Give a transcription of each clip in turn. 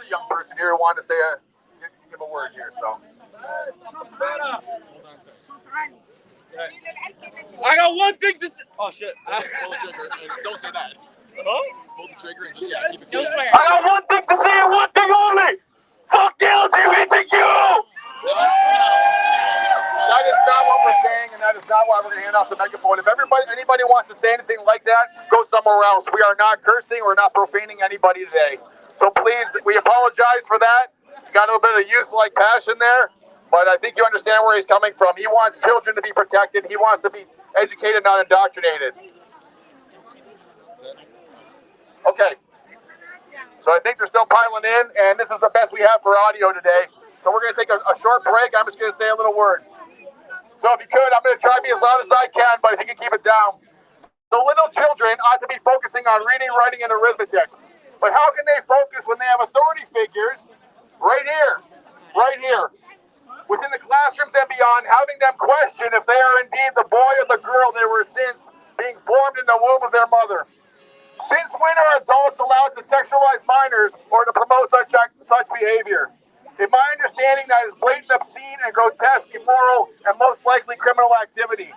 young person here who wanted to say give a word here. So. I got one thing to say. Oh shit! Pull the trigger and don't say that. Huh? Pull the trigger and just keep it. Don't swear. I got one thing to say and one thing only. Fuck the LGBTQ. That is not what we're saying, and that is not why we're going to hand off the megaphone. If anybody wants to say anything like that, go somewhere else. We are not cursing. We're not profaning anybody today. So please, we apologize for that. Got a little bit of youth-like passion there, but I think you understand where he's coming from. He wants children to be protected. He wants to be educated, not indoctrinated. Okay. So I think they're still piling in, and this is the best we have for audio today. So we're going to take a short break. I'm just going to say a little word. So if you could, I'm going to try to be as loud as I can, but if you can keep it down. So little children ought to be focusing on reading, writing, and arithmetic. But how can they focus when they have authority figures right here, within the classrooms and beyond, having them question if they are indeed the boy or the girl they were since being formed in the womb of their mother? Since when are adults allowed to sexualize minors or to promote such behavior? In my understanding, that is blatant, obscene, and grotesque, immoral, and most likely criminal activity.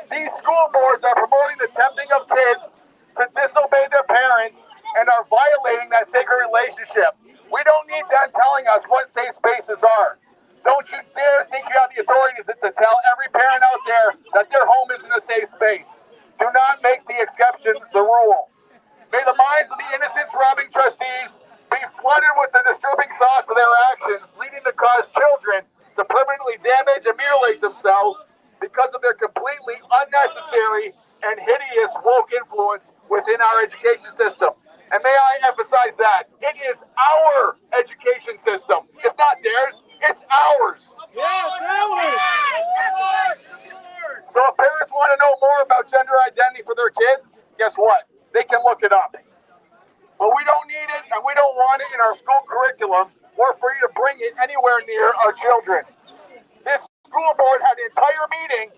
These school boards are promoting the tempting of kids to disobey their parents and are violating that sacred relationship. We don't need them telling us what safe spaces are. Don't you dare think you have the authority to tell every parent out there that their home isn't a safe space. Do not make the exception the rule. May the minds of the innocence-robbing trustees be flooded with the disturbing thoughts of their actions, leading to cause children to permanently damage and mutilate themselves because of their completely unnecessary and hideous woke influence within our education system. And may I emphasize that it is our education system. It's not theirs, it's ours. So if parents want to know more about gender identity for their kids, guess what? They can look it up. But we don't need it and we don't want it in our school curriculum or for you to bring it anywhere near our children. This school board had an entire meeting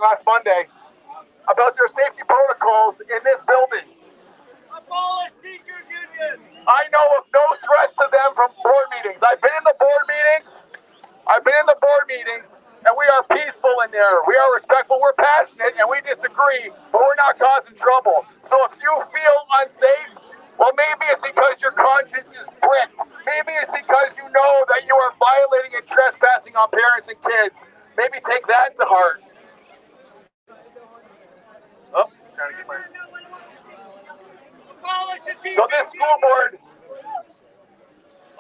last Monday about their safety protocols in this building. Abolish teachers union. I know of no threats to them from board meetings. I've been in the board meetings, and we are peaceful in there. We are respectful, we're passionate, and we disagree, but we're not causing trouble. So if you feel unsafe, well, maybe it's because your conscience is pricked. Maybe it's because you know that you are violating and trespassing on parents and kids. Maybe take that to heart. Oh, trying to get my... So this school board,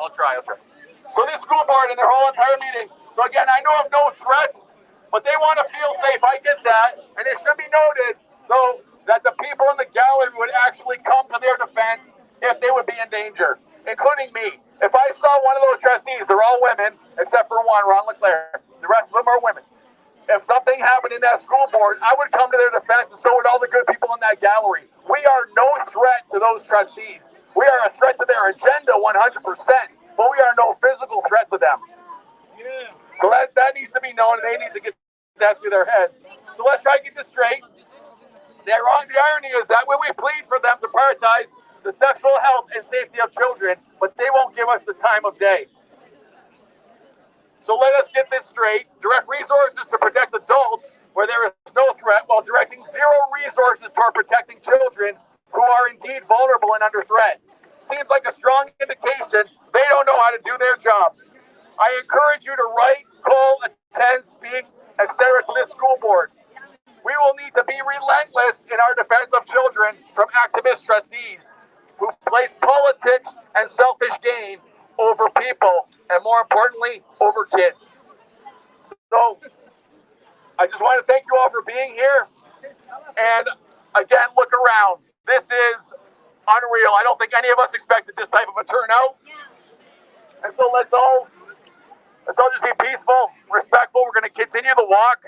I'll try. So this school board and their whole entire meeting, so again, I know of no threats, but they want to feel safe. I get that. And it should be noted, though, that the people in the gallery would actually come to their defense if they would be in danger, including me. If I saw one of those trustees, they're all women, except for one, Ron LeClaire. The rest of them are women. If something happened in that school board, I would come to their defense, and so would all the good people in that gallery. We are no threat to those trustees. We are a threat to their agenda 100%, but we are no physical threat to them. Yeah. So that needs to be known, and they need to get that through their heads. So let's try to get this straight. The irony is that when we plead for them to prioritize the sexual health and safety of children, but they won't give us the time of day. So let us get this straight. Direct resources to protect adults where there is no threat, while directing zero resources toward protecting children who are indeed vulnerable and under threat. Seems like a strong indication they don't know how to do their job. I encourage you to write, call, attend, speak, etc. to this school board. We will need to be relentless in our defense of children from activist trustees who place politics and selfish gain over people, and more importantly, over kids. So, I just want to thank you all for being here. And again, look around. This is unreal. I don't think any of us expected this type of a turnout. And so let's all just be peaceful, respectful. We're going to continue the walk.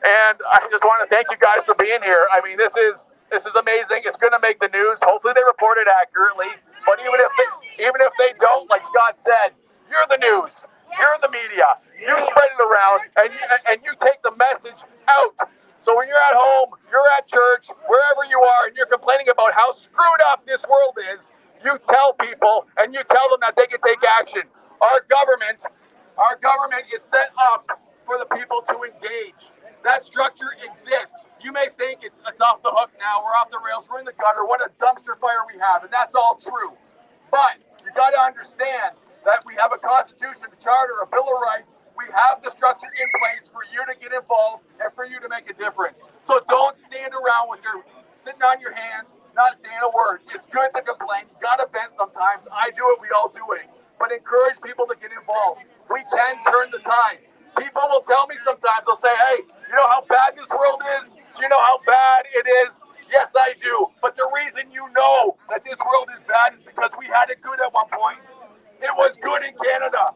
And I just want to thank you guys for being here. I mean, this is amazing. It's going to make the news. Hopefully they report it accurately. But even if they don't, like Scott said, you're the news. You're the media. You spread it around, and you take the message out. So when you're at home, you're at church, wherever you are, and you're complaining about how screwed up this world is, you tell people and you tell them that they can take action. Our government is set up for the people to engage. That structure exists. You may think it's off the hook now, we're off the rails, we're in the gutter, what a dumpster fire we have, and that's all true. But you got to understand that we have a constitution, a charter, a bill of rights. We have the structure in place for you to get involved and for you to make a difference. So don't stand around with your sitting on your hands, not saying a word. It's good to complain. You got to vent sometimes. I do it. We all do it. But encourage people to get involved. We can turn the tide. People will tell me sometimes, they'll say, hey, you know how bad this world is? Do you know how bad it is? Yes, I do. But the reason you know that this world is bad is because we had it good at one point. It was good in Canada.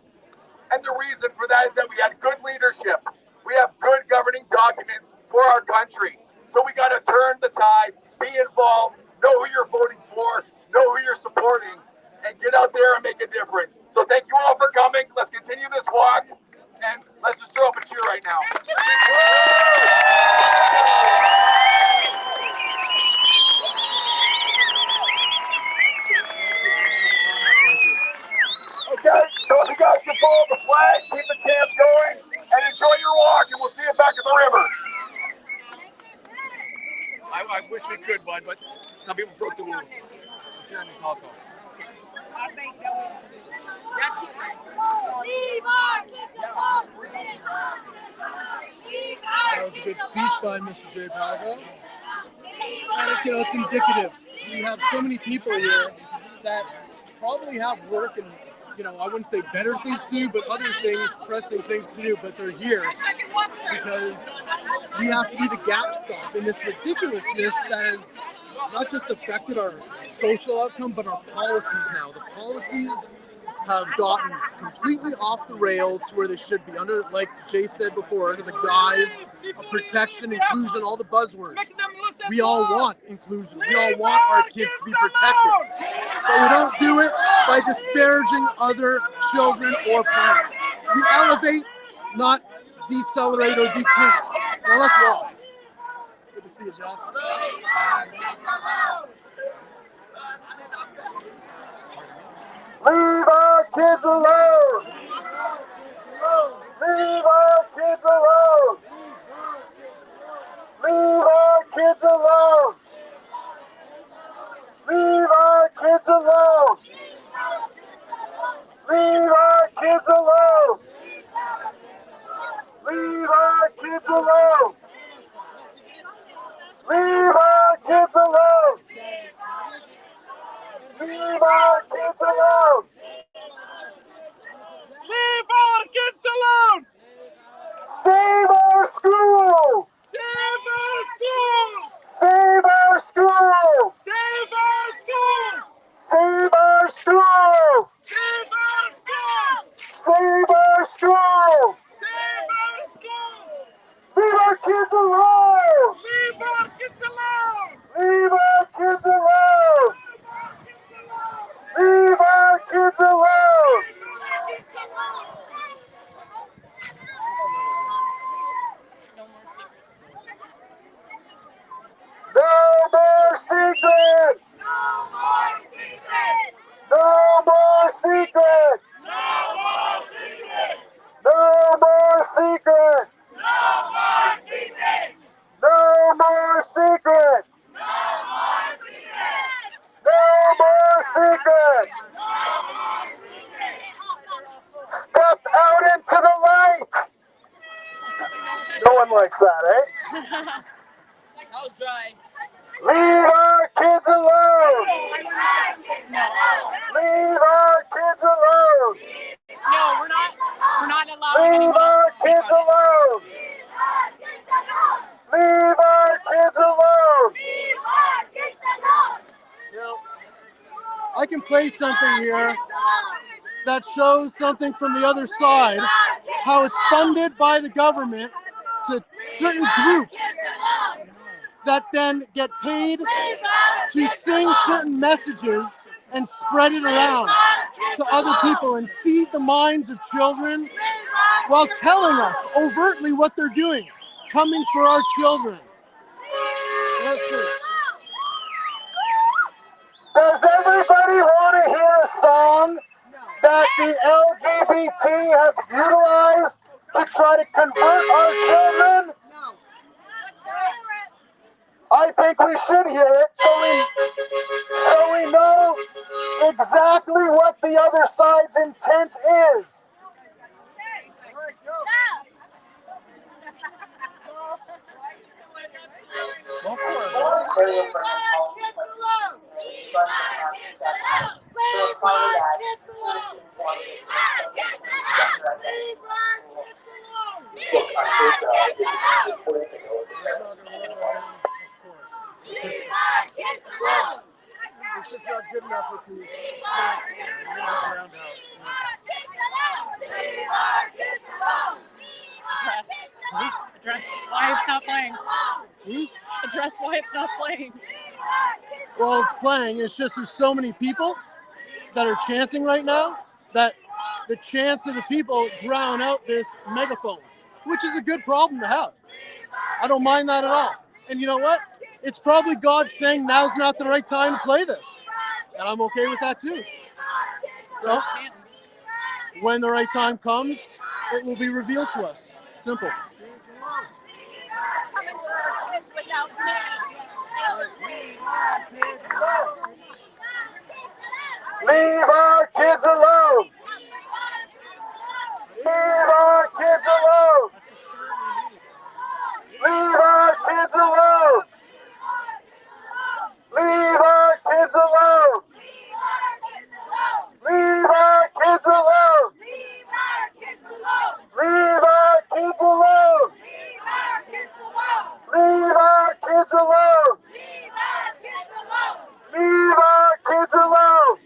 And the reason for that is that we had good leadership. We have good governing documents for our country. So we got to turn the tide, be involved, know who you're voting for, know who you're supporting, and get out there and make a difference. So thank you all for coming. Let's continue this walk, and let's just throw up a cheer right now. Okay, so if you guys can pull up the flag, keep the chant going, and enjoy your walk, and we'll see you back at the river. I wish we could, bud, but some people broke the rules. Jeremy Calco. I think that we too. Leave our kids alone! That was a good speech by Mr. J. Pago. And it's indicative. We have so many people here that probably have work and, I wouldn't say better things to do, but other things, pressing things to do, but they're here because we have to be the gap stop in this ridiculousness that has not just affected our social outcome, but our policies now. The policies have gotten completely off the rails to where they should be, under, like Jay said before, under the guise of protection, inclusion, all the buzzwords. We all want inclusion. We all want our kids to be protected. But we don't do it by disparaging other children or parents. We elevate, not decelerate or decrease. Now let's walk. Good to see you, John. Leave our kids alone! Leave our kids alone! Leave our kids alone! Leave our kids alone! Leave our kids alone! Leave our kids alone! Leave our kids alone! Leave our kids alone! Leave our kids alone! Save our schools! Save our schools! Save our schools! Save our schools! Save our schools! Save our schools! Save our schools! Save our schools! Leave our kids alone! Leave our kids alone! Leave our kids alone! Leave our kids alone! No more secrets! No more secrets! No more secrets! No more secrets! No more secrets! No more secrets! No more secrets! No more secrets! No more secrets! Step out into the light! No one likes that, eh? That was dry. Leave our kids alone! Leave our kids alone! No, we're not allowing Leave anyone our else to speak kids on it. alone! Leave our kids alone! I can play something here that shows something from the other side, how it's funded by the government to certain groups that then get paid to sing certain messages and spread it around to other people and seed the minds of children while telling us overtly what they're doing, coming for our children. Let's see. Does everybody want to hear a song that the LGBT have utilized to try to convert our children? I think we should hear it so we know exactly what the other side's intent is. Go for it. It's just not good enough for people. Address why it's not playing. Address why it's not playing. Well, it's playing. It's just there's so many people that are chanting right now that the chants of the people drown out this megaphone, which is a good problem to have. I don't mind that at all. And you know what? It's probably God saying now's not the right time to play this. And I'm okay with that too. So, when the right time comes, it will be revealed to us. Simple. Leave our kids alone! Leave our kids alone! Leave our kids alone! Leave our kids alone! Leave our kids alone! Leave our kids alone! Leave our kids alone! Leave our kids alone!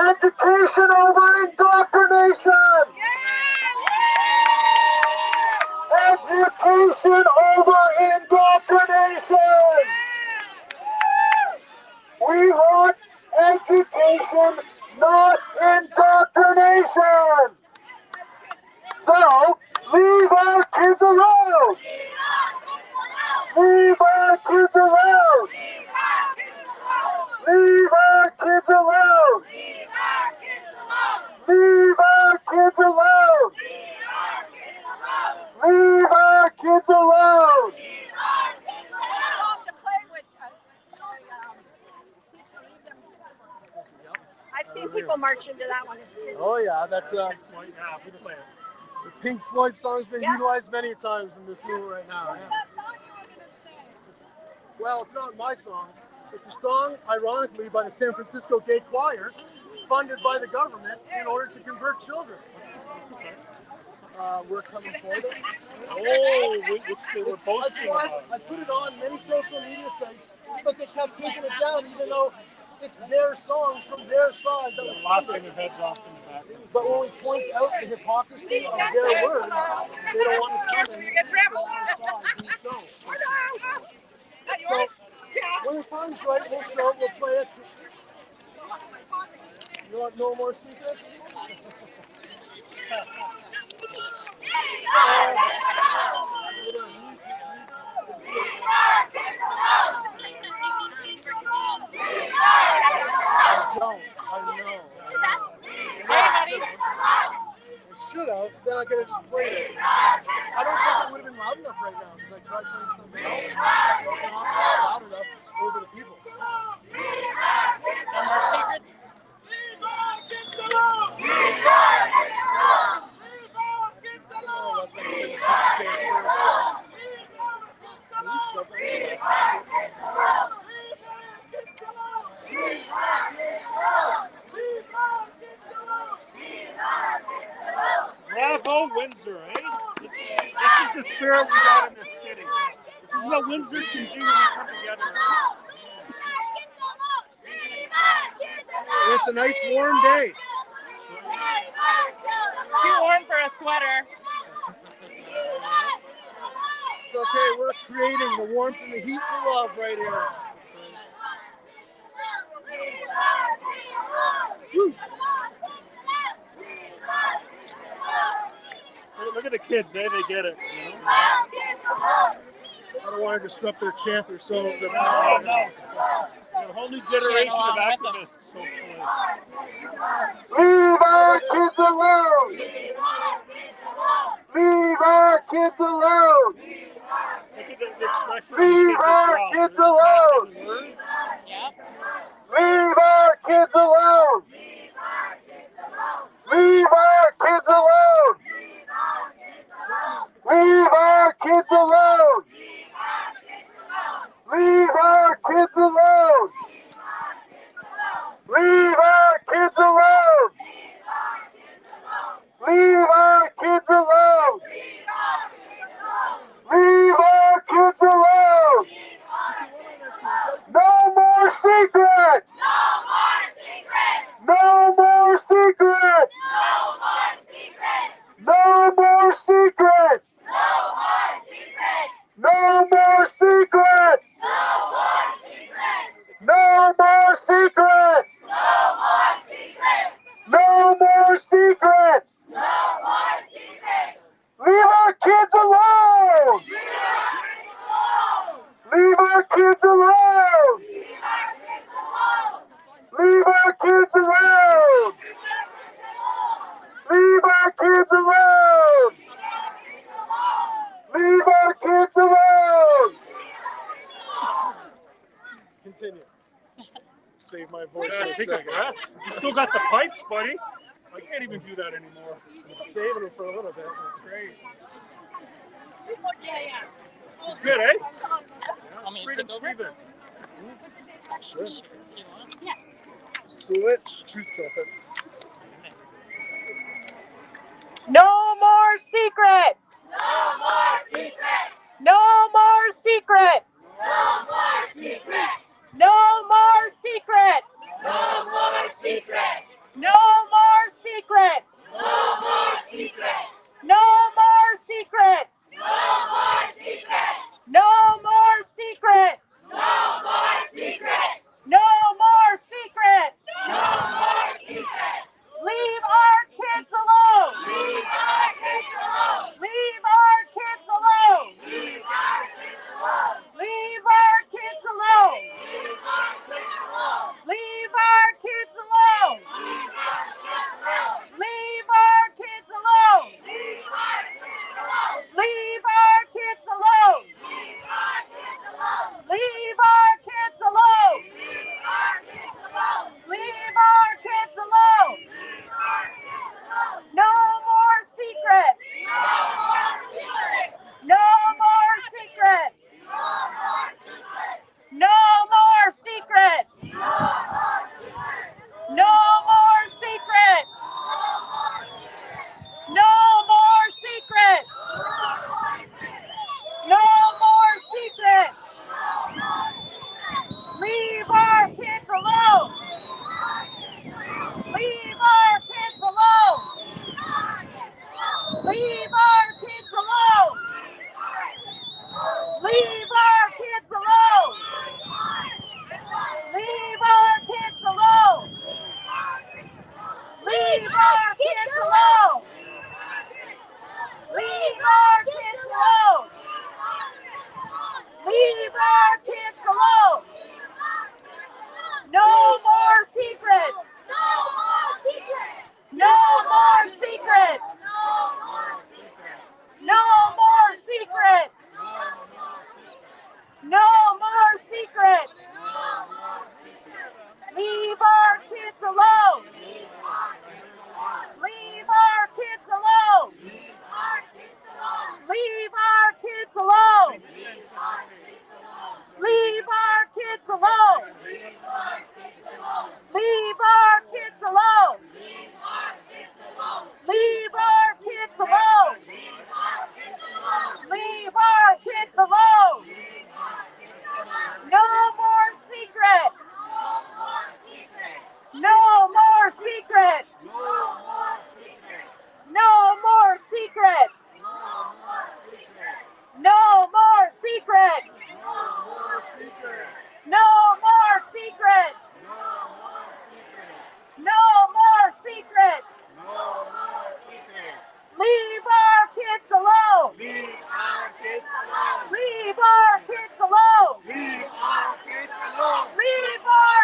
Education over indoctrination! Education over indoctrination! We want education, not indoctrination! So, leave our kids alone! Leave our kids alone! Leave our kids alone! Leave our kids alone! Leave our kids alone! I've seen people march into that one. Oh yeah, that's the Pink Floyd song's been utilized many times in this movie right now. Yeah. Well, it's not my song. It's a song, ironically, by the San Francisco Gay Choir, funded by the government in order to convert children. We're coming for them. Oh, which they were boasting about. I put it on many social media sites, but they kept taking it down, even though it's their song from their side that was Laughing their heads off in the back. But when we point out the hypocrisy of their words, they don't want to come in. So, when the time's right, we'll show it, we'll play it. You want no more secrets? Should have, then I could have just played it. I don't think it would have been loud enough right now because I tried playing something else. It's not loud enough over the people. No more secrets. Bravo, Windsor, eh? This is the spirit we got in this city. This is what Windsor can do when we come together. It's a nice warm day. Too warm for a sweater. It's okay, we're creating the warmth and the heat we love right here. Woo. Look at the kids, eh? They get it. I don't want to disrupt their chant. They're so. No. whole new generation of along with them. activists, hopefully. Leave our kids alone! Leave our kids alone! Look at the expression of Leave the kids our as well. kids It's not alone! in words. Yep. Leave our kids alone! Leave our kids alone! Leave our kids alone! Leave our kids alone! Leave our kids alone! Leave our kids alone! Leave our kids alone! No more secrets! No more secrets! No more secrets! No more secrets! No more secrets! No more secrets! Leave our kids alone! Leave our kids alone! Leave our kids alone! Leave our kids alone! Leave our kids alone! Continue. Save my voice Yeah, for a take a second. breath. You still got the pipes, buddy. I can't even do that anymore. I'm saving them for a little bit. That's great. It's good, eh? Want me to Freedom take over? Steven. Sure. You want? Yeah. Switch truth trumpet. No more secrets! No more secrets! No more secrets! No more secrets! No more secrets! No more secrets! No more secrets! No more secrets! No more secrets! No more secrets! No more secrets! No more secrets! No more secrets! No more secrets! Leave our kids alone! Leave our kids alone! Leave our kids alone! Leave our kids alone! Leave our kids alone! Leave our kids alone! Leave our kids alone! Leave our kids alone! Leave our kids alone! Leave our kids alone! Leave our kids alone! No more secrets! No more secrets! No more secrets! No more secrets! No more secrets! No more secrets! Leave our kids alone! Leave our kids alone! Leave our kids alone! Leave our kids alone! Leave our kids alone! Leave our kids alone! Leave our kids alone! Leave our kids alone! No more secrets! No more secrets! No more secrets! No more secrets! Leave our kids alone! Leave our kids alone! Leave our kids alone! Leave our kids alone! Leave our kids alone! Leave our kids alone! Leave our kids alone! No more secrets! No more secrets! No more secrets! No more secrets! No more secrets! No more secrets! Leave our kids alone! Leave our kids alone! Leave our kids alone! Leave our kids alone! Leave our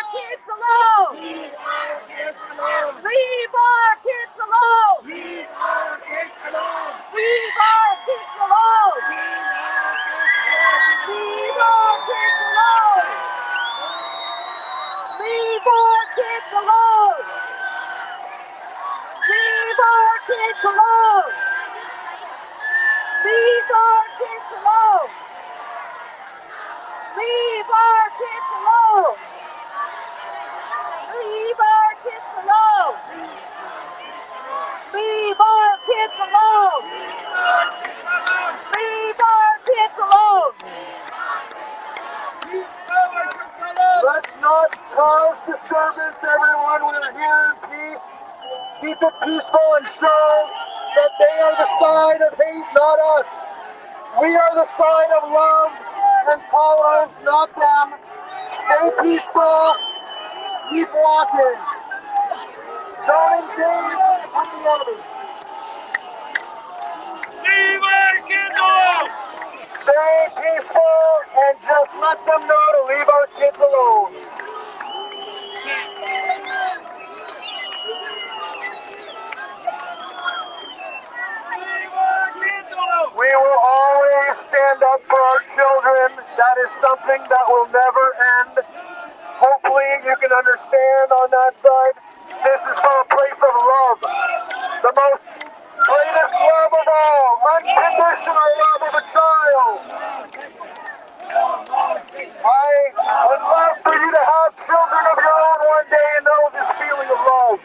in peace, keep it peaceful, and show that they are the side of hate, not us. We are the side of love and tolerance, not them. Stay peaceful, keep walking. Don't engage with the enemy. Leave our kids alone! Stay peaceful and just let them know to leave our kids alone. Leave our kids alone! We will always stand up for our children. That is something that will never end. Hopefully you can understand on that side. This is from a place of love. The most greatest love of all. Unconditional love of a child. I would love for you to have children of your own one day and know this feeling of love.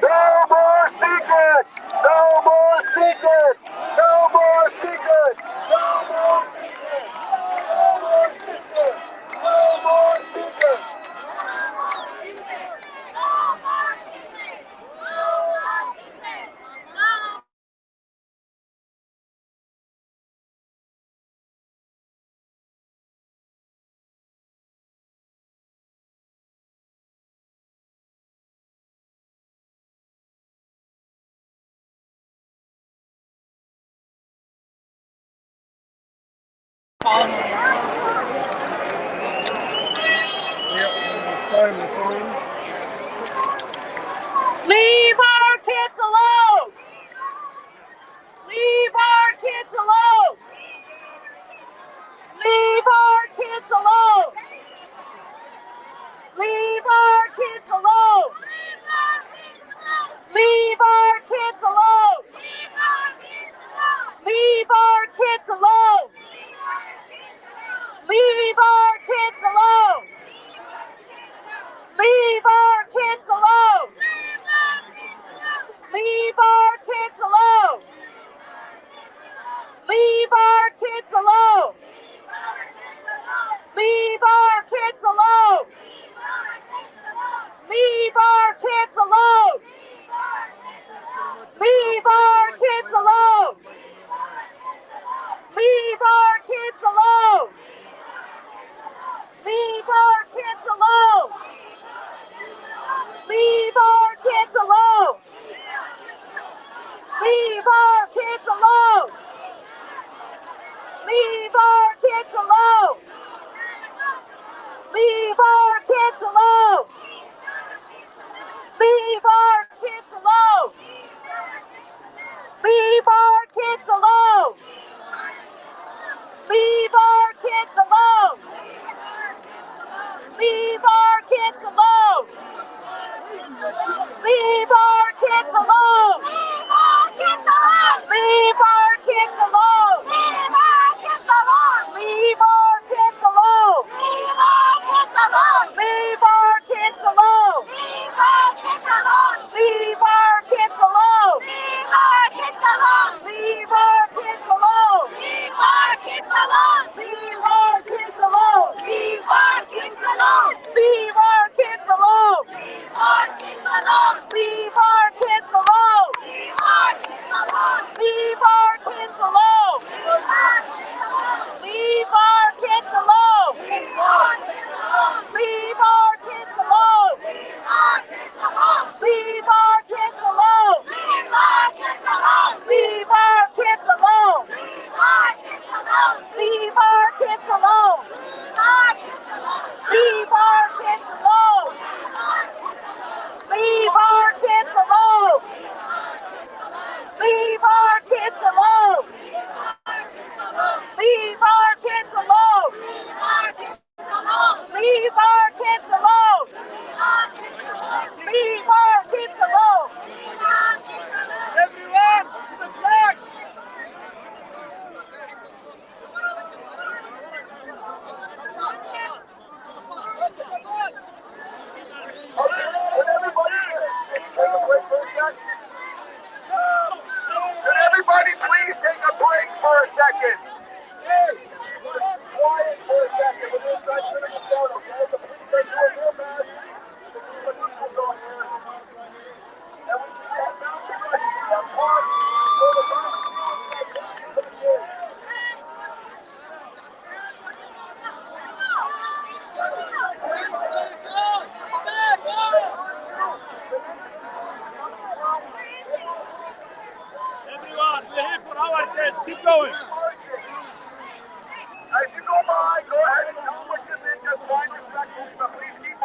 No more secrets! No more secrets! No more secrets! No more secrets! No more secrets! Leave our kids alone. Leave our kids alone. Leave our kids alone. Leave our kids alone. Leave our kids alone. Leave our kids alone. Leave our kids alone. Leave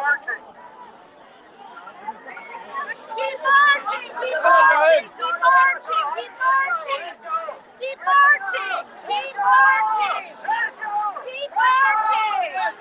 marching. Keep marching, keep marching, keep marching, keep marching, keep marching, keep marching, keep marching, keep marching,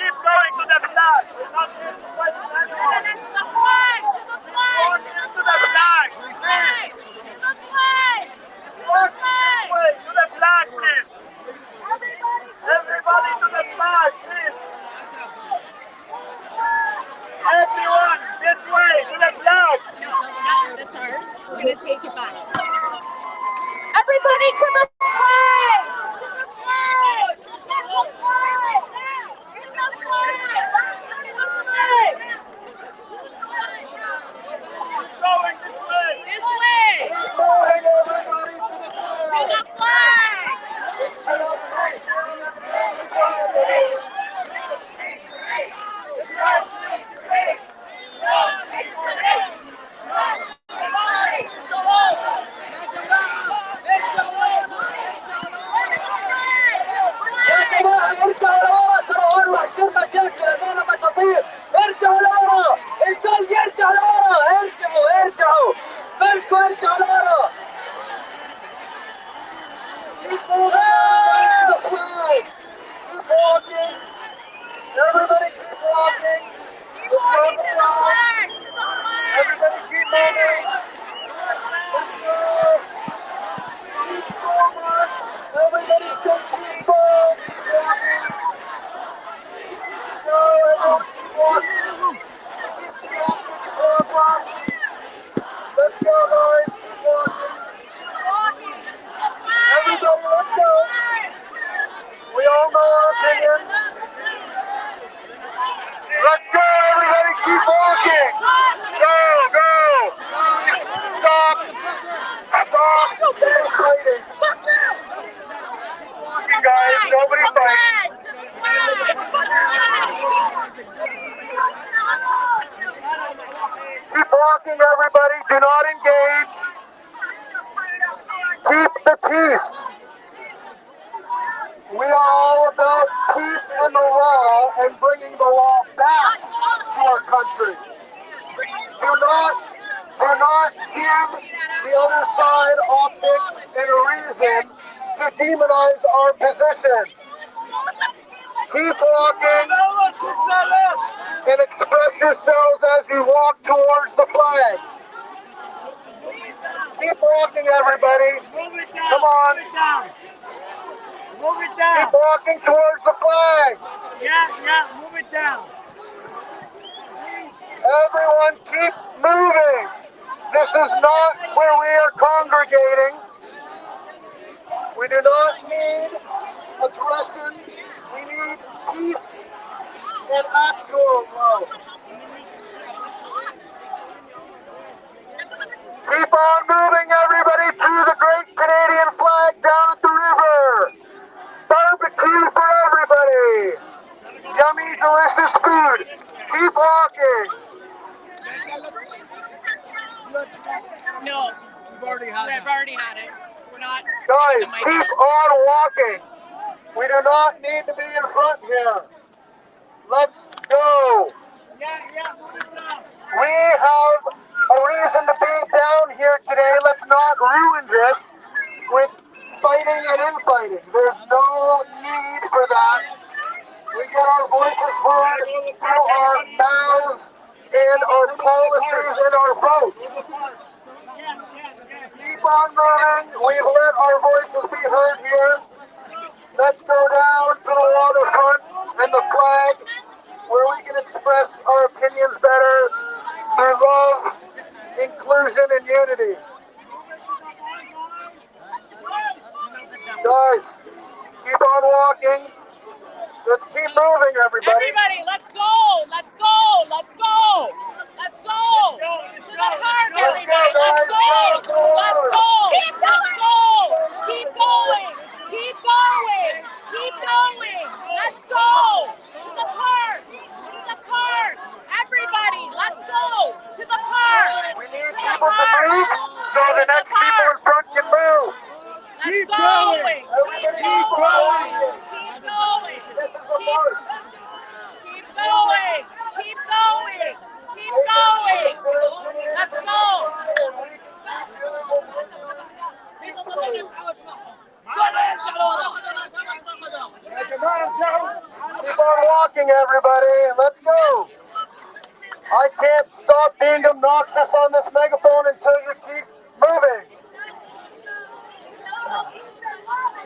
Keep going to the flag. We're not here to fight with anyone. to the flag, to the flag, to the flag, to the flag, to the flag, to the flag. To the flag, please. Everybody to the flag, please. Everyone, this way, to the flag. That's ours. We're gonna take it back. Everybody to the flag! To the flag! To the flag! To the flag! Going this way. This way! To the flag! Everybody keep walking. Keep walking to the flag! To the flag! Everybody keep moving. Let's go. Peaceful march. Everybody stay peaceful. Keep walking. Go, everyone keep walking. Keep walking to our march. Let's go, guys. Keep walking. Everybody, let's go. We all know our opinions. Let's go, everybody, keep walking. Go, go. Stop. Stop. Keep fighting. You guys, nobody fight. Keep walking, everybody. Do not engage. Keep the peace. We are all about peace and the law and bringing the law back to our country. Do not give the other side optics and a reason to demonize our position. Keep walking and express yourselves as you walk towards the flag. Keep walking, everybody. Come on. Move it down. Keep walking towards the flag. Yeah, move it down. Everyone keep moving. This is not where we are congregating. We do not need aggression. We need peace and actual love. Keep on moving, everybody, to the great Canadian flag down at the river. Barbecue for everybody. Yummy, delicious food. Keep walking. No, We've already had I've already had it. We're not. Guys, the mic keep here. on walking. We do not need to be in front here. Let's go. Yeah, move it down. We have a reason to be down here today. Let's not ruin this with fighting and infighting. There's no need for that. We get our voices heard through our mouths and our policies and our votes. Keep on moving. We've let our voices be heard here. Let's go down to the waterfront and the flag where we can express our opinions better through love, inclusion, and unity. Guys, keep on walking. Let's keep moving, everybody. Everybody, let's go! Let's go! Let's go! Let's go! To the park, everybody! Let's go! Let's go! Keep going! Keep going! Keep going! Keep going! Let's go! To the park! To the park! everybody. Let's go. I can't stop being obnoxious on this megaphone until you keep moving.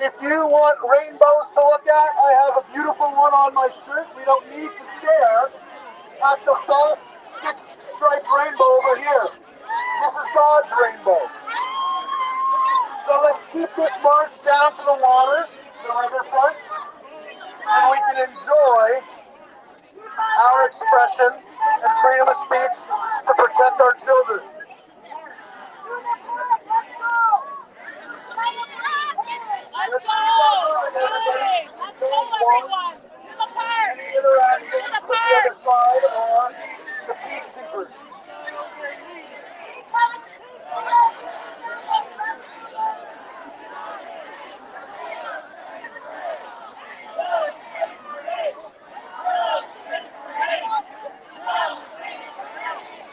If you want rainbows to look at, I have a beautiful one on my shirt. We don't need to stare at the false six-striped rainbow over here. This is God's rainbow. So let's keep this march down to the water, the riverfront, and we can enjoy our expression and freedom of speech to protect our children. Let's go! Hey, let's go, everyone! To the park! To the park! The peacekeepers.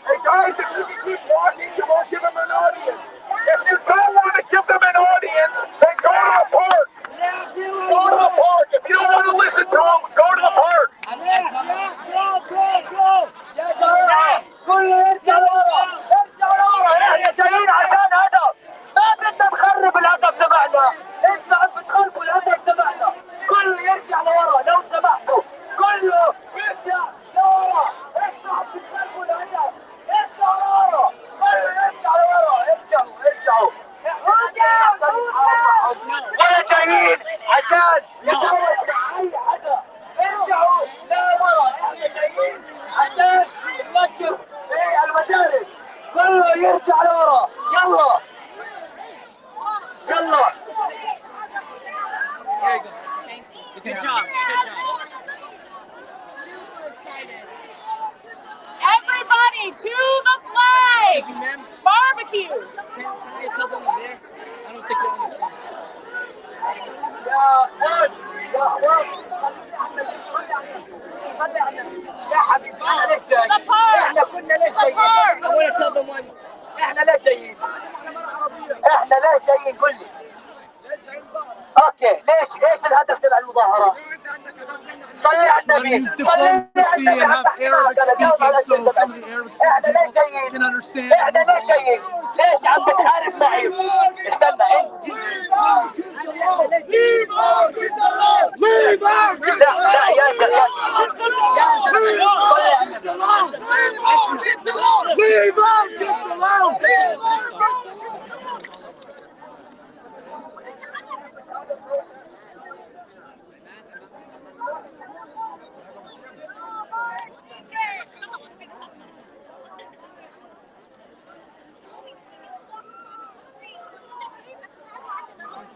Hey guys, if you can keep walking, you won't give them an audience. If you don't want to give them an audience, then go to the park. Go to the park. If you don't want to listen to them, go to the park. كله يرجع لورا ارجع لورا احنا جايين عشان هدف ما بدنا نخرب الهدف تبعنا انتوا عم بتخربوا الهدف تبعنا كله يرجع لورا لو سمحتوا كله يرجع لورا انتوا عم بتخربوا الهدف ارجعوا لورا كله يرجع لورا ارجعوا ولا جايين عشان نتوج اي حدا ارجعوا لورا احنا جايين عشان نوقف المدارس كله يرجع لورا يلا يلا Good job. Good job. Everybody to the flag! Barbecue! Can I tell them there? I don't think they understand. يا حبيبي احنا ليش جايين؟ احنا كنا ليش جايين؟ I want to tell them one. احنا ليش جايين؟ احنا ليش جايين؟ قول لي. اوكي ليش الهدف تبع المظاهرة؟ صلي على النبي. Use diplomacy and have Arabic speaking so some of the Arabic speaking people can understand. احنا ليش جايين؟ ليش عم بتحارب معي؟ استنى انت. Leave our kids لا لا ياسر صلي على النبي. Leave our kids alone!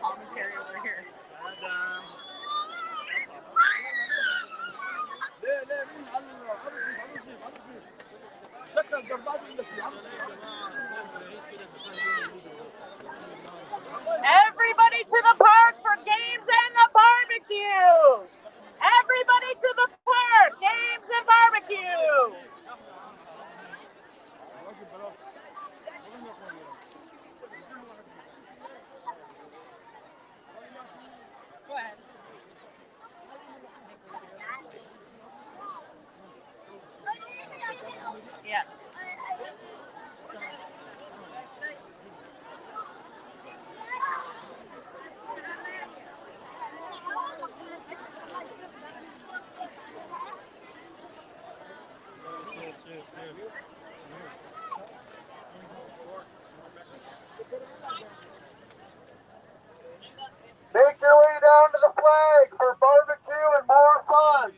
Commentary over here. Everybody to the park for games and the barbecue! Everybody to the park! Games and barbecue! Go ahead. Yeah. Make your way down to the flag for barbecue and more fun.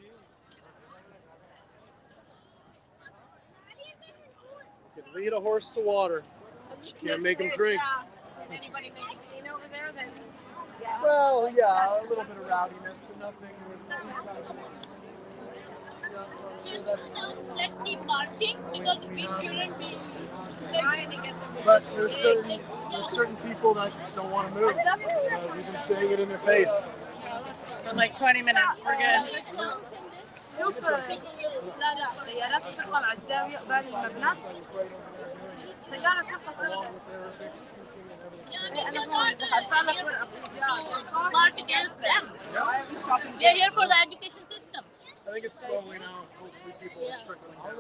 You can lead a horse to water. Can't make him drink. Did anybody make a scene over there then? Well, yeah, a little bit of rowdiness, but nothing. Yeah, I'm sure that's. Let's keep marching because we shouldn't be trying to get them. But there's certain people that don't want to move. We've been saying it in their face. For like 20 minutes. We're good. شوف لا سيارات الشرطة على الزاوية قبال المبنى سيارة شرطة March against them. They're here for the education system. I think it's slowly now. Hopefully people are trickling down.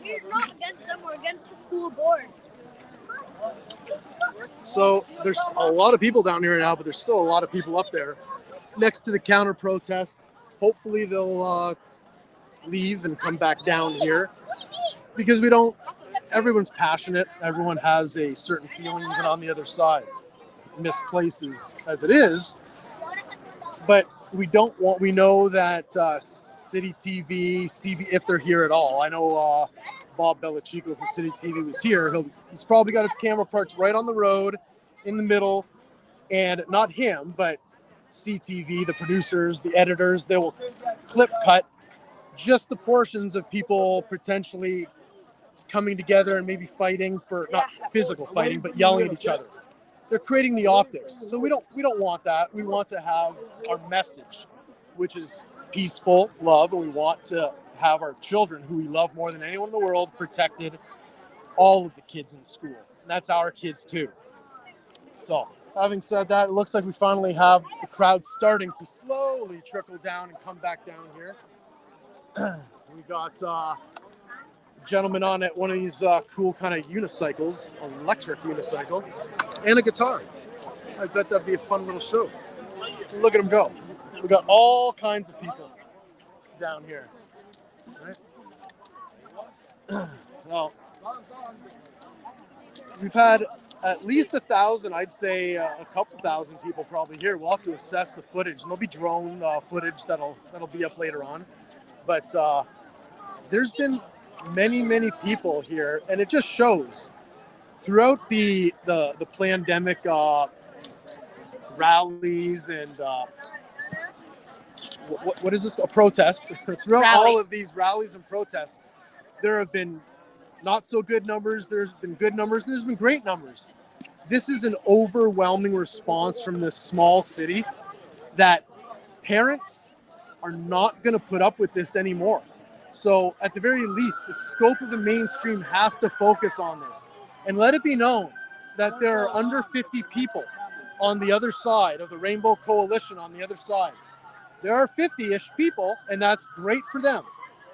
We're not against them, we're against the school board. So there's a lot of people down here now, but there's still a lot of people up there next to the counter protest. Hopefully they'll leave and come back down here because everyone's passionate. Everyone has a certain feeling even on the other side, misplaced as it is. But we know that City TV, CB, if they're here at all. I know Bob Belichico from City TV was here. He's probably got his camera parked right on the road in the middle, and not him, but CTV, the producers, the editors, they will clip cut just the portions of people potentially coming together and maybe fighting for, not physical fighting, but yelling at each other. They're creating the optics. So we don't want that. We want to have our message, which is peaceful love, and we want to have our children, who we love more than anyone in the world, protected. All of the kids in school. And that's our kids too. So having said that, it looks like we finally have the crowd starting to slowly trickle down and come back down here. We got a gentleman on at one of these cool kind of unicycles, electric unicycle, and a guitar. I bet that'd be a fun little show. Look at him go. We got all kinds of people down here. Right? Well, we've had at least 1,000, I'd say a couple thousand people probably here. We'll have to assess the footage, and there'll be drone footage that'll be up later on. But there's been many people here, and it just shows throughout the pandemic rallies and what is this? A protest. Throughout all of these rallies and protests, there have been not so good numbers, there's been good numbers, and there's been great numbers. This is an overwhelming response from this small city that parents are not going to put up with this anymore. So at the very least, the scope of the mainstream has to focus on this and let it be known that there are under 50 people on the other side of the Rainbow Coalition on the other side. There are 50-ish people, and that's great for them,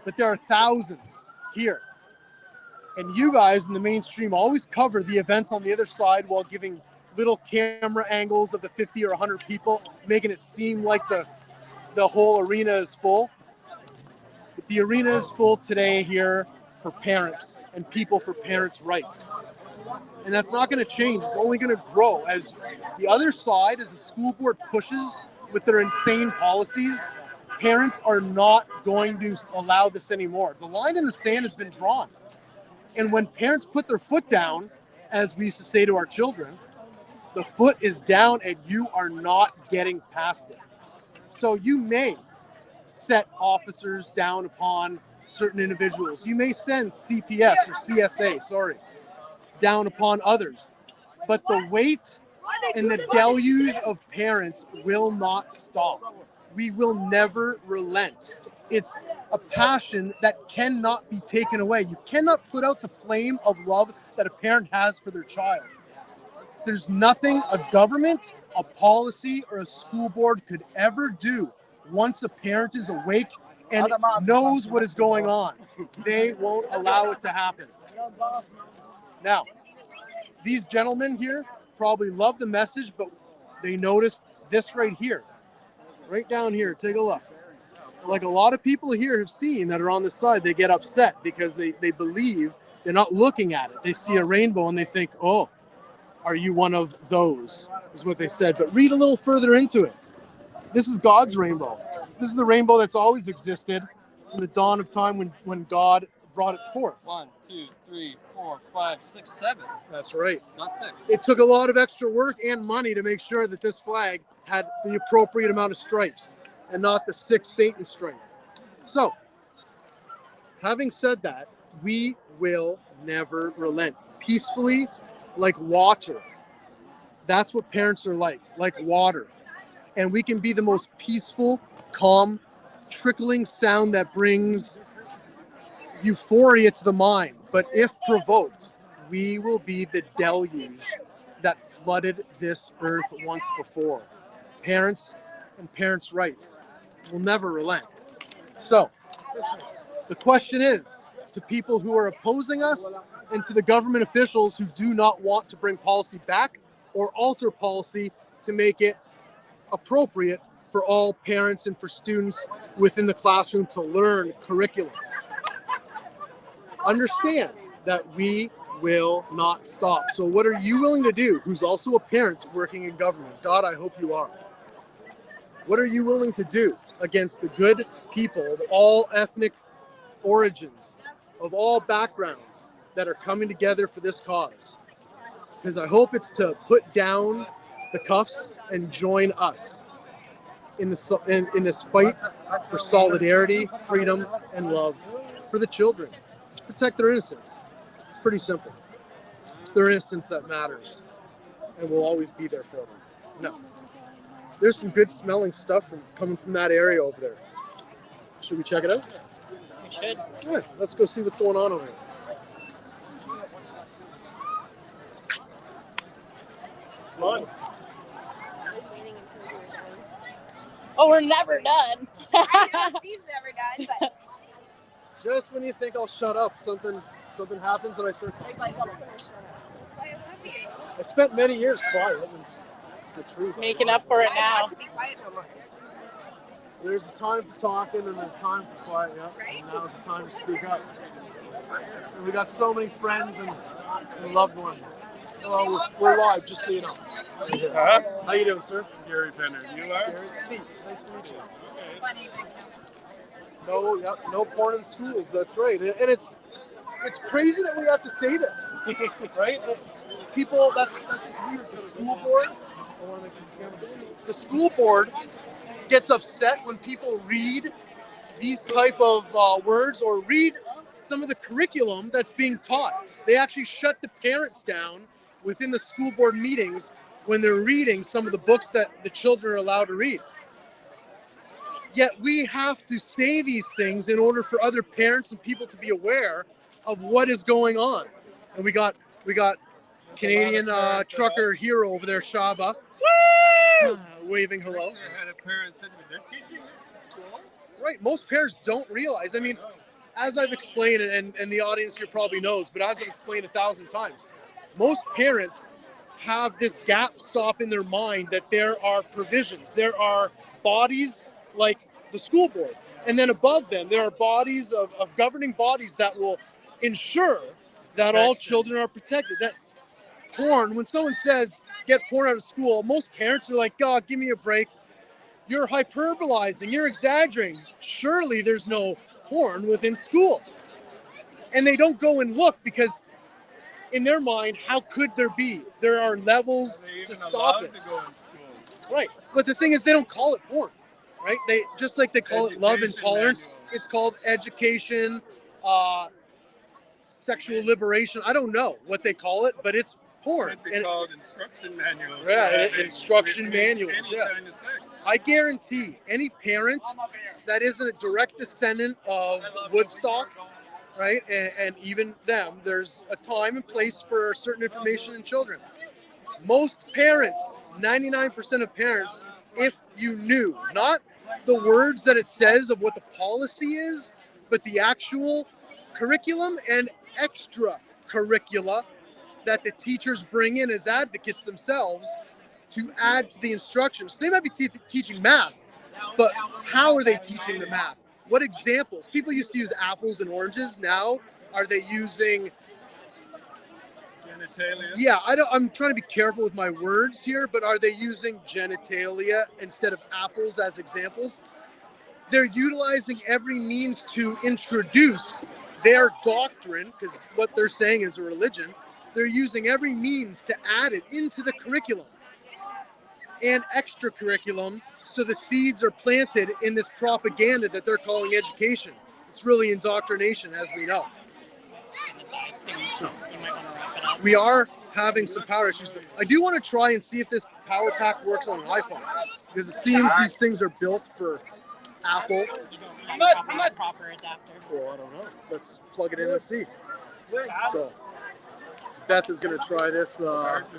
but there are thousands here. And you guys in the mainstream always cover the events on the other side while giving little camera angles of the 50 or 100 people, making it seem like the whole arena is full. But the arena is full today here for parents and people for parents' rights. And that's not going to change. It's only going to grow as the other side, as the school board pushes with their insane policies. Parents are not going to allow this anymore. The line in the sand has been drawn. And when parents put their foot down, as we used to say to our children, the foot is down and you are not getting past it. So you may set officers down upon certain individuals. You may send CPS or CSA, down upon others. But the weight and the deluge of parents will not stop. We will never relent. It's a passion that cannot be taken away. You cannot put out the flame of love that a parent has for their child. There's nothing a government, a policy, or a school board could ever do once a parent is awake and knows what is going on. They won't allow it to happen. Now, these gentlemen here probably love the message, but they noticed this right here. Right down here, take a look. Like a lot of people here have seen that are on this side, they get upset because they believe they're not looking at it. They see a rainbow and they think, oh, are you one of those? Is what they said. But read a little further into it. This is God's rainbow. This is the rainbow that's always existed from the dawn of time when God brought it forth. 1, 2, 3, 4, 5, 6, 7. That's right. Not 6. It took a lot of extra work and money to make sure that this flag had the appropriate amount of stripes and not the 6 Satan stripe. So, having said that, we will never relent. Peacefully, like water. That's what parents are like water. And we can be the most peaceful, calm, trickling sound that brings euphoria to the mind. But if provoked, we will be the deluge that flooded this earth once before. Parents and parents' rights will never relent. So, the question is, to people who are opposing us and to the government officials who do not want to bring policy back or alter policy to make it appropriate for all parents and for students within the classroom to learn curriculum. Understand that we will not stop. So what are you willing to do, who's also a parent working in government? God, I hope you are. What are you willing to do against the good people of all ethnic origins, of all backgrounds that are coming together for this cause? Because I hope it's to put down the cuffs and join us in this fight for solidarity, freedom, and love for the children, to protect their innocence. It's pretty simple. It's their innocence that matters, and we'll always be there for them. No. There's some good smelling stuff coming from that area over there. Should we check it out? We should. All right, let's go see what's going on over here. Fun. Oh, we're never done. I know, Steve's never done, but Just when you think I'll shut up, something happens and I start talking. that's why I love you. I spent many years quiet. It's the truth. Making up for it I now. want to be quiet no more. There's a time for talking and a time for quiet, yeah. Right? And now's the time to speak up. And we got so many friends and loved ones. Well, we're live, just so you know. Huh? How you doing, sir? Gary Penner. You are? Gary, Steve. Nice to meet you. No porn in schools. That's right. And it's crazy that we have to say this, right? People, that's just weird. The school board gets upset when people read these type of words or read some of the curriculum that's being taught. They actually shut the parents down within the school board meetings when they're reading some of the books that the children are allowed to read. Yet we have to say these things in order for other parents and people to be aware of what is going on. And we got Canadian trucker hero over there, Shaba, waving hello. I had a parent said to me, they're teaching this in school? Right, most parents don't realize. I mean, as I've explained, and the audience here probably knows, but as I've explained 1,000 times, most parents have this gap stop in their mind that there are provisions. There are bodies like the school board. And then above them, there are bodies of governing bodies that will ensure that all children are protected. That porn, when someone says, get porn out of school, most parents are like, God, give me a break. You're hyperbolizing, you're exaggerating. Surely there's no porn within school. And they don't go and look because in their mind, how could there be? There are levels to stop it. To go in school? Right. But the thing is, they don't call it porn, right? They just like they call it love and tolerance. Manual. It's called education, sexual liberation. I don't know what they call it, but it's porn. What they called instruction manuals. Yeah, for instruction any manuals, yeah. kind of sex. I guarantee any parent that isn't a direct descendant of Woodstock, right, and even them, there's a time and place for certain information in children. Most parents, 99% of parents, if you knew, not the words that it says of what the policy is, but the actual curriculum and extra curricula that the teachers bring in as advocates themselves to add to the instructions. They might be teaching math, but how are they teaching the math? What examples? People used to use apples and oranges. Now, are they using... Genitalia. Yeah, I'm trying to be careful with my words here, but are they using genitalia instead of apples as examples? They're utilizing every means to introduce their doctrine, because what they're saying is a religion. They're using every means to add it into the curriculum and extra curriculum, so the seeds are planted in this propaganda that they're calling education. It's really indoctrination, as we know. We are having some power issues. I do want to try and see if this power pack works on an iPhone, because it seems these things are built for Apple. You don't have a proper adapter. Well, I don't know. Let's plug it in and see. So Beth is going to try this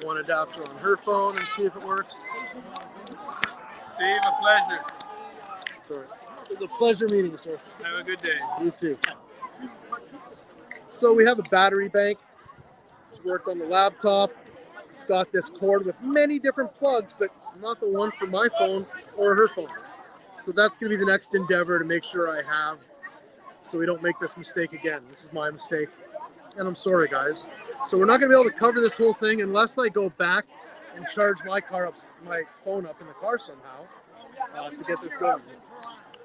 one adapter on her phone and see if it works. Steve, a pleasure. Sorry. It's a pleasure meeting you, sir. Have a good day. You too. So we have a battery bank. It's worked on the laptop. It's got this cord with many different plugs, but not the one for my phone or her phone. So that's going to be the next endeavor to make sure I have, so we don't make this mistake again. This is my mistake, and I'm sorry, guys. So we're not going to be able to cover this whole thing unless I go back and charge my phone up in the car somehow to get this going.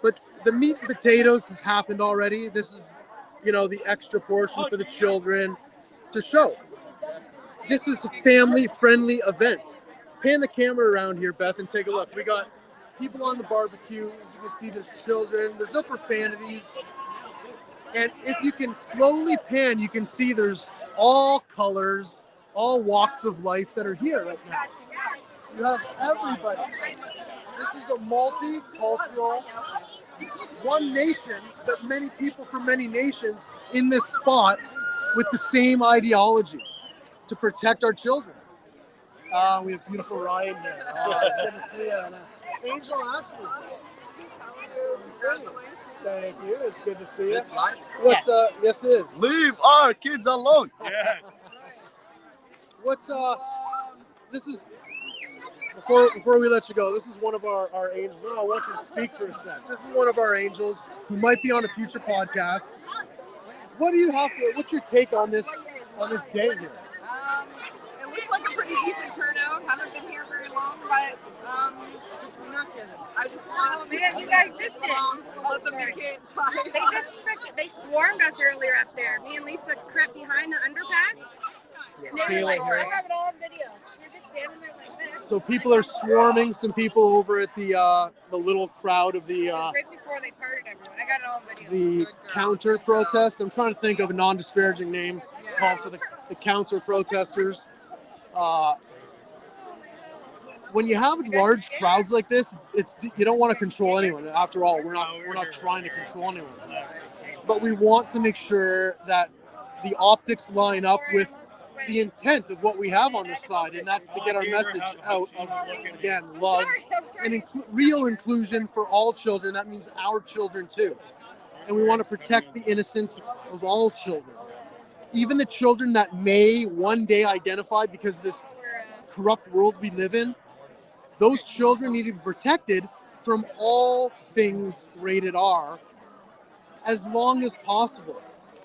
But the meat and potatoes has happened already. This is, the extra portion for the children to show. This is a family-friendly event. Pan the camera around here, Beth, and take a look. We got people on the barbecue. As you can see, there's children. There's no profanities. And if you can slowly pan, you can see there's all colors, all walks of life that are here right now. You have everybody. This is a multicultural, one nation, but many people from many nations in this spot with the same ideology to protect our children. We have beautiful Ryan here. It's good to see you. And Angel Ashley. Thank you. It's good to see you. What? Yes, it is. Leave our kids alone. Yes. What? This is before we let you go. This is one of our angels. No, I want you to speak for a sec. This is one of our angels who might be on a future podcast. What do you have to? What's your take on this day here? It looks like a pretty decent turnout. Haven't been here very long, but I just want man, you guys missed it. Let them be kids. They swarmed us earlier up there. Me and Lisa crept behind the underpass. I have it all on video. We're just standing there like this. So people are swarming. Some people over at the little crowd of the It was right before they parted everyone. I got it all on video. the counter protest. I'm trying to think of a non-disparaging name. It's called for the counter protesters. When you have large crowds like this, it's you don't want to control anyone. After all, we're not trying to control anyone, but we want to make sure that the optics line up with the intent of what we have on this side, and that's to get our message out of, again, love and real inclusion for all children. That means our children too, and we want to protect the innocence of all children, even the children that may one day identify because of this corrupt world we live in. Those children need to be protected from all things rated R as long as possible.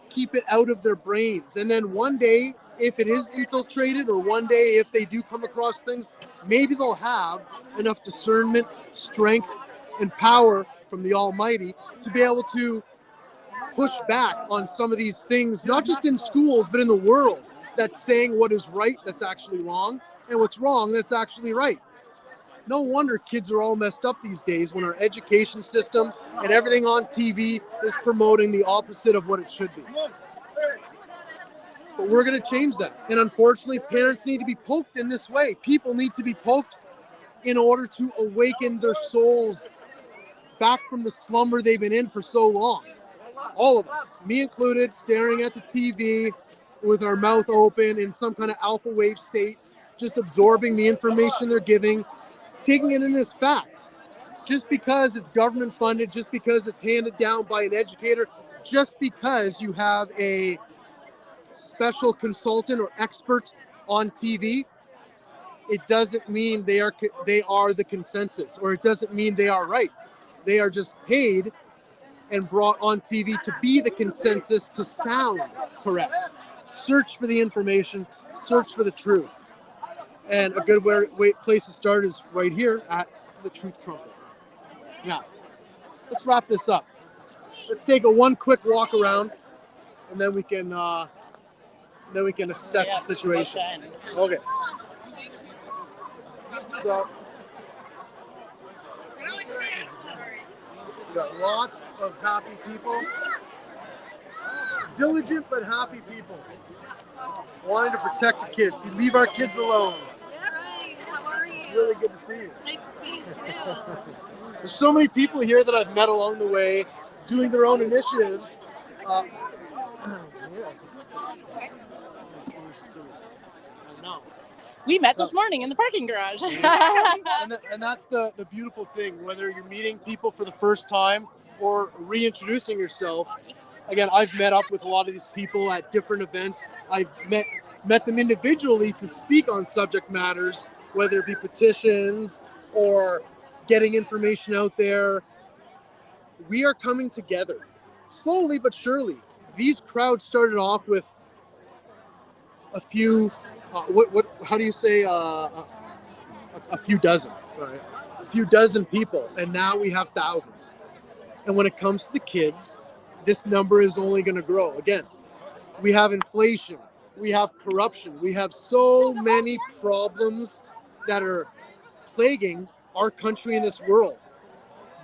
Keep it out of their brains. And then one day, if it is infiltrated, or one day if they do come across things, maybe they'll have enough discernment, strength, and power from the Almighty to be able to push back on some of these things, not just in schools, but in the world, that's saying what is right, that's actually wrong, and what's wrong, that's actually right. No wonder kids are all messed up these days when our education system and everything on TV is promoting the opposite of what it should be. But we're going to change that. And unfortunately, parents need to be poked in this way. People need to be poked in order to awaken their souls back from the slumber they've been in for so long. All of us, me included, staring at the TV with our mouth open in some kind of alpha wave state, just absorbing the information they're giving, taking it in as fact. Just because it's government funded, just because it's handed down by an educator, just because you have a special consultant or expert on TV, it doesn't mean they are the consensus, or it doesn't mean they are right. They are just paid and brought on TV to be the consensus, to sound correct. Search for the information, search for the truth. And a good place to start is right here at the Truth Trumpet. Yeah. Let's wrap this up. Let's take one quick walk around, and then we can assess the situation. Okay. So we got lots of happy people. Diligent but happy people. Wanting to protect the kids. You leave our kids alone. Hi, how are you? It's really good to see you. Nice to see you too. There's so many people here that I've met along the way doing their own initiatives. We met this morning in the parking garage. And that's the beautiful thing, whether you're meeting people for the first time or reintroducing yourself. Again, I've met up with a lot of these people at different events. I've met them individually to speak on subject matters, whether it be petitions or getting information out there. We are coming together slowly but surely. These crowds started off with a few, how do you say, a few dozen, right? A few dozen people, and now we have thousands. And when it comes to the kids, this number is only going to grow. Again, we have inflation, we have corruption, we have so many problems that are plaguing our country and this world.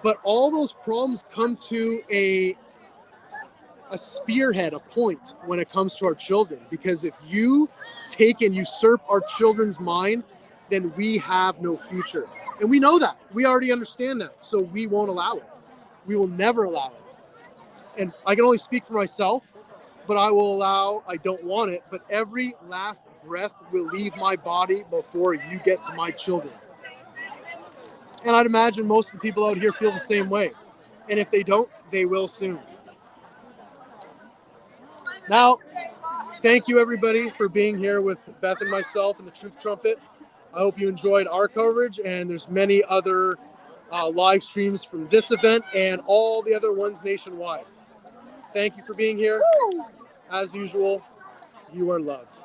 But all those problems come to a spearhead, a point when it comes to our children. Because if you take and usurp our children's mind, then we have no future. And we know that. We already understand that. So we won't allow it. We will never allow it. And I can only speak for myself, but I don't want it, but every last breath will leave my body before you get to my children. And I'd imagine most of the people out here feel the same way. And if they don't, they will soon. Now, thank you everybody for being here with Beth and myself and the Truth Trumpet. I hope you enjoyed our coverage, and there's many other live streams from this event and all the other ones nationwide. Thank you for being here. As usual, you are loved.